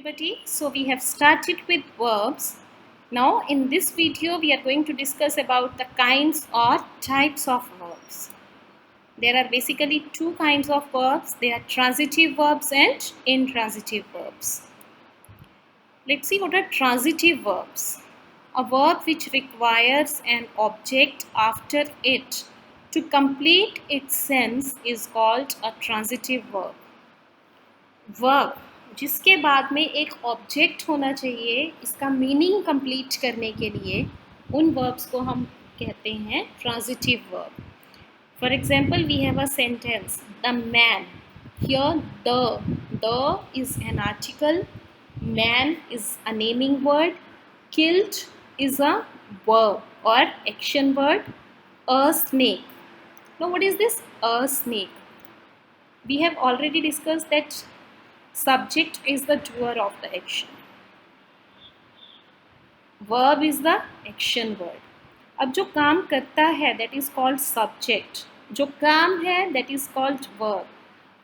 everybody. So we have started with verbs. Now in this video we are going to discuss about the kinds or types of verbs. There are basically two kinds of verbs. They are transitive verbs and intransitive verbs. Let's see what are transitive verbs. A verb which requires an object after it to complete its sense is called a transitive verb. Verb जिसके बाद में एक object होना चाहिए इसका meaning complete करने के लिए उन वर्ब्स को हम कहते हैं transitive verb. For example we have a sentence the man. Here the is an article, man is a naming word, killed is a verb or action word, a snake. Now what is this a snake? We have already discussed that subject is the doer of the action. Verb is the action word. अब जो काम करता है that is called subject. जो काम है that is called verb.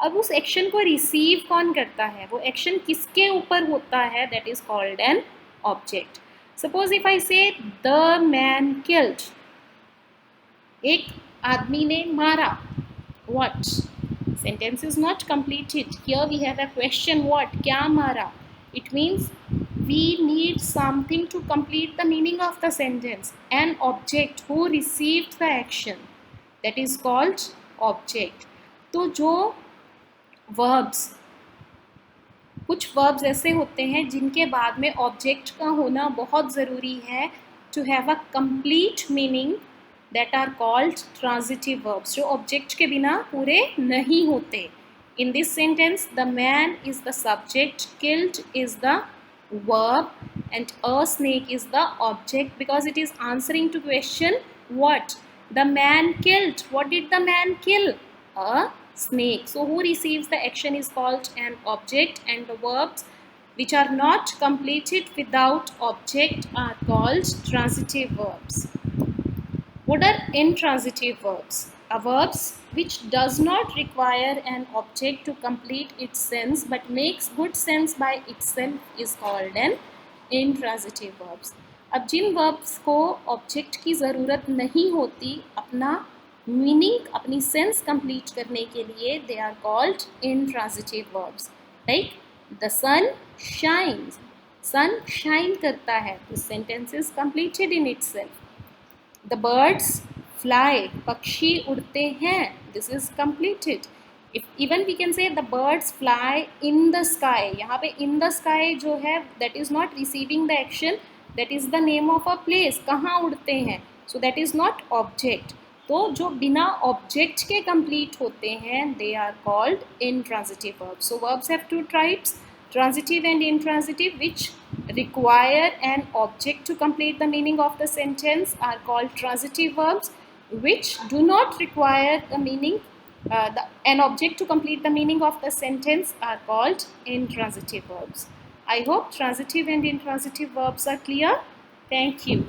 अब उस एक्शन को रिसीव कौन करता है, वो एक्शन किसके ऊपर होता है, that is called an object. Suppose if I say the man killed. एक आदमी ने मारा. What? Sentence is not completed. Here we have a question what? क्या मारा? It means we need something to complete the meaning of the sentence. An object who received the action. That is called object. तो जो verbs, कुछ verbs ऐसे होते हैं जिनके बाद में object का होना बहुत ज़रूरी है to have a complete meaning. That are called transitive verbs. जो object के बिना पूरे नहीं होते. In this sentence, the man is the subject, killed is the verb, and a snake is the object because it is answering to question what? The man killed. What did the man kill? A snake. So who receives the action is called an object, and the verbs which are not completed without object are called transitive verbs. What are intransitive verbs? A verbs which does not require an object to complete its sense but makes good sense by itself is called an intransitive verbs. अब जिन verbs को object की ज़रूरत नहीं होती अपना meaning, अपनी sense complete करने के लिए, they are called intransitive verbs. Like the sun shines. Sun shine करता है. This sentence is completed in itself. The birds fly. पक्षी उड़ते हैं. This is completed. If even we can say the birds fly in the sky. यहाँ पे in the sky जो है that is not receiving the action. That is the name of a place. कहाँ उड़ते हैं? So that is not object. तो जो बिना object के complete होते हैं they are called intransitive verbs. So verbs have two types. Transitive and intransitive, which require an object to complete the meaning of the sentence are called transitive verbs. Which do not require the meaning, an object to complete the meaning of the sentence are called intransitive verbs. I hope transitive and intransitive verbs are clear. Thank you.